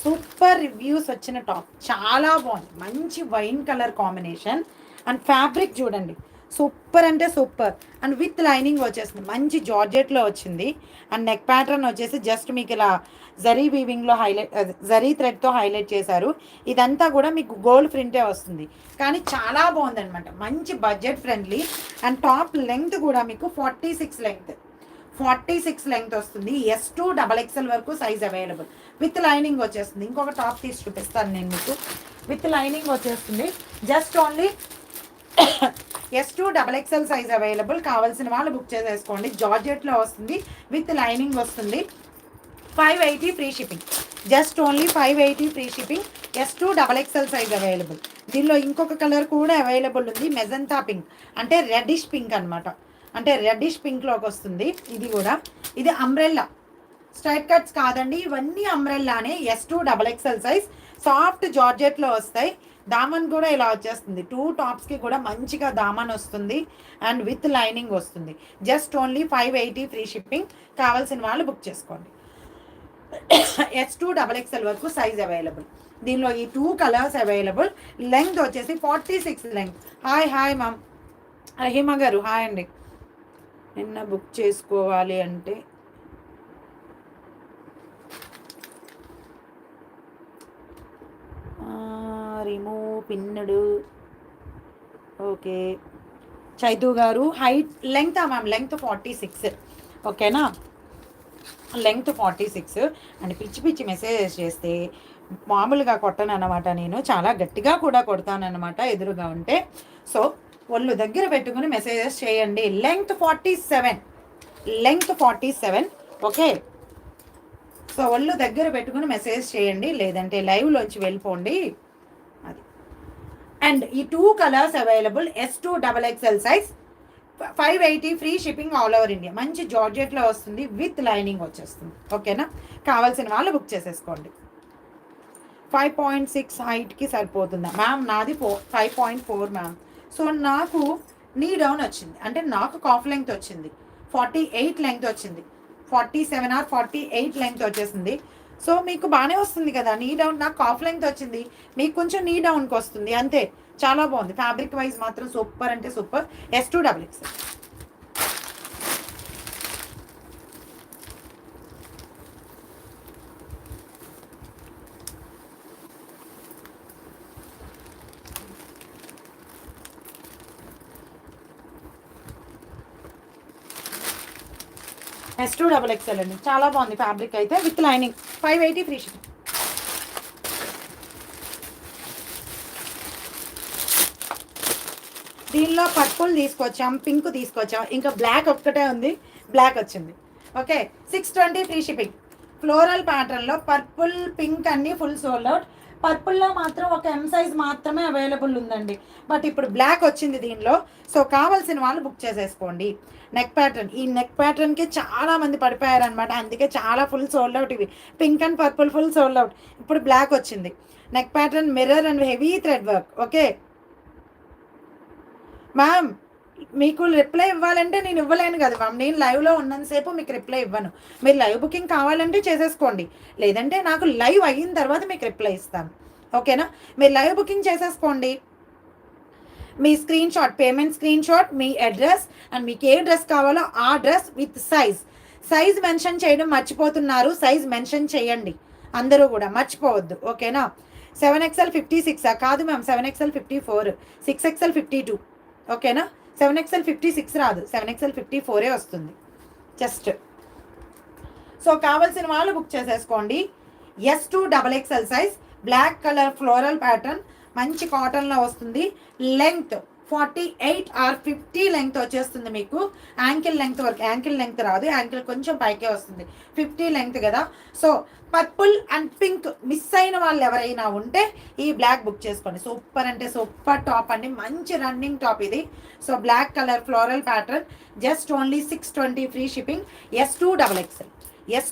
Super reviews వచ్చిన top, చాలా బాగుంది. మంచి wine colour combination and fabric చూడండి, సూపర్ అంటే సూపర్. అండ్ విత్ లైనింగ్ వచ్చేసింది, మంచి జార్జెట్లో వచ్చింది. అండ్ నెక్ ప్యాటర్న్ వచ్చేసి జస్ట్ మీకు ఇలా జరీ వీవింగ్లో హైలైట్, జరీ థ్రెడ్తో హైలైట్ చేశారు. ఇదంతా కూడా మీకు గోల్డ్ ప్రింటే వస్తుంది, కానీ చాలా బాగుందనమాట. మంచి budget friendly. And top length కూడా మీకు 46 లెంగ్త్ వస్తుంది. S2 XXL వరకు సైజ్ అవైలబుల్. విత్ లైనింగ్ వచ్చేస్తుంది. ఇంకొక టాప్ తీసి చూపిస్తాను నేను మీకు. విత్ లైనింగ్ వచ్చేస్తుంది. Just only S2 XXL size available. కావాల్సిన వాళ్ళు బుక్ చేసేసుకోండి. జార్జెట్లో వస్తుంది, విత్ లైనింగ్ వస్తుంది. 580 free shipping. Just only 580 free shipping. S2 XXL size available. దీనిలో ఇంకొక కలర్ కూడా అవైలబుల్ ఉంది, మెజంతా పింక్, అంటే రెడ్డిష్ పింక్ అనమాట. అంటే రెడ్డిష్ పింక్లోకి వస్తుంది. ఇది కూడా, ఇది అంబ్రెల్లా, స్ట్రైట్ కట్స్ కాదండి, ఇవన్నీ అంబ్రెల్లానే. S2 XXL సైజ్, సాఫ్ట్ జార్జెట్లో వస్తాయి. దామన్ కూడా ఇలా వచ్చేస్తుంది. 2 టాప్స్కి కూడా మంచిగా దామన్ వస్తుంది అండ్ విత్ లైనింగ్ వస్తుంది. Just only 580 free shipping. కావాల్సిన వాళ్ళు బుక్ చేసుకోండి. S2 XXL వరకు సైజ్ అవైలబుల్. దీనిలో ఈ 2 కలర్స్ అవైలబుల్. లెంగ్త్ వచ్చేసి 46 లెంగ్త్. హాయ్ మ్యామ్, రహీమా గారు హాయ్ అండి. నిన్న బుక్ చేసుకోవాలి అంటే రిమూవ్ పిన్నుడు. ఓకే చైతు గారు, హైట్ లెంగ్త్ మ్యామ్, లెంగ్త్ 46. ఓకేనా, లెంగ్త్ 46. అండ్ పిచ్చి మెసేజెస్ చేస్తే మామూలుగా కొట్టను అనమాట, నేను చాలా గట్టిగా కూడా కొడతానన్నమాట ఎదురుగా ఉంటే. సో ఒళ్ళు దగ్గర పెట్టుకుని మెసేజెస్ చేయండి. లెంగ్త్ 47. ఓకే, సో ఒళ్ళు దగ్గర పెట్టుకుని మెసేజ్ చేయండి, లేదంటే లైవ్లోంచి వెళ్ళిపోండి. అది. అండ్ ఈ 2 colours available. S2 XXL size, 580 free shipping all over India. మంచి జార్జెట్లో వస్తుంది, విత్ లైనింగ్ వచ్చేస్తుంది. ఓకేనా, కావాల్సిన వాళ్ళు బుక్ చేసేసుకోండి. 5.6 హైట్కి సరిపోతుందా మ్యామ్? నాది 5.4 మ్యామ్. సో నాకు నీ డౌన్ వచ్చింది, అంటే నాకు కాఫ్ లెంగ్త్ వచ్చింది 48 లెంగ్త్ వచ్చింది. 47 or 48 లెంగ్త్ వచ్చేసింది. సో మీకు బాగానే వస్తుంది కదా నీ డౌన్. నాకు కాఫ్ లెంగ్త్ వచ్చింది, మీకు కొంచెం నీ డౌన్కి వస్తుంది అంతే. చాలా బాగుంది. ఫ్యాబ్రిక్ వైజ్ మాత్రం సూపర్ అంటే super. S2 XXL. S2 XXL అండి, చాలా బాగుంది ఫ్యాబ్రిక్ అయితే, విత్ లైనింగ్. 580 free shipping. దీనిలో పర్పుల్ తీసుకొచ్చాం, పింక్ తీసుకొచ్చాం, ఇంకా బ్లాక్ ఒక్కటే ఉంది, బ్లాక్ వచ్చింది. Okay, 620 free shipping. ఫ్లోరల్ ప్యాటర్న్లో పర్పుల్ పింక్ అన్నీ ఫుల్ సోల్డ్ అవుట్. పర్పుల్లో మాత్రం ఒక M సైజ్ మాత్రమే అవైలబుల్ ఉందండి, బట్ ఇప్పుడు బ్లాక్ వచ్చింది దీనిలో. సో కావాల్సిన వాళ్ళు బుక్ చేసేసుకోండి. నెక్ ప్యాటర్న్, ఈ నెక్ ప్యాటర్న్కి చాలా మంది పడిపోయారనమాట, అందుకే చాలా ఫుల్ సోల్డ్ అవుట్. ఇవి pink and purple full sold out. ఇప్పుడు బ్లాక్ వచ్చింది. Neck pattern mirror and heavy thread work. Okay ma'am, మీకు రిప్లై ఇవ్వాలంటే నేను ఇవ్వలేను కదా మ్యామ్, నేను లైవ్లో ఉన్నంతసేపు మీకు రిప్లై ఇవ్వను. మీరు లైవ్ బుకింగ్ కావాలంటే చేసేసుకోండి, లేదంటే నాకు లైవ్ అయిన తర్వాత మీకు రిప్లై ఇస్తాను. ఓకేనా, మీరు లైవ్ బుకింగ్ చేసేసుకోండి. మీ screenshot, payment screenshot, మీ అడ్రస్ అండ్ మీకు ఏ డ్రెస్ కావాలో ఆ డ్రెస్ విత్ సైజ్ మెన్షన్ చేయడం మర్చిపోతున్నారు. సైజ్ మెన్షన్ చేయండి అందరూ కూడా, మర్చిపోవద్దు. ఓకేనా, 7XL 56 కాదు మ్యామ్, 7XL 54, 6XL 52. ఓకేనా, 7XL 56 రాదు, 7XL 54 వస్తుంది జస్ట్. సో కావాల్సిన వాళ్ళు బుక్ చేసేసుకోండి. S2 XXL size, black colour floral pattern, మంచి కాటన్లో వస్తుంది. లెంగ్త్ 48 or 50 లెంగ్త్ వచ్చేస్తుంది మీకు. యాంకిల్ లెంగ్త్ వరకు, యాంకిల్ లెంగ్త్ రాదు, యాంకిల్ కొంచెం పైకే వస్తుంది. 50 లెంగ్త్ కదా. So purple and pink miss అయిన వాళ్ళు ఎవరైనా ఉంటే ఈ బ్లాక్ బుక్ చేసుకోండి. సూపర్ అంటే సూపర్ టాప్ అండి, మంచి రన్నింగ్ టాప్ ఇది. So black colour floral pattern, just only 620 free shipping. S2 XXL.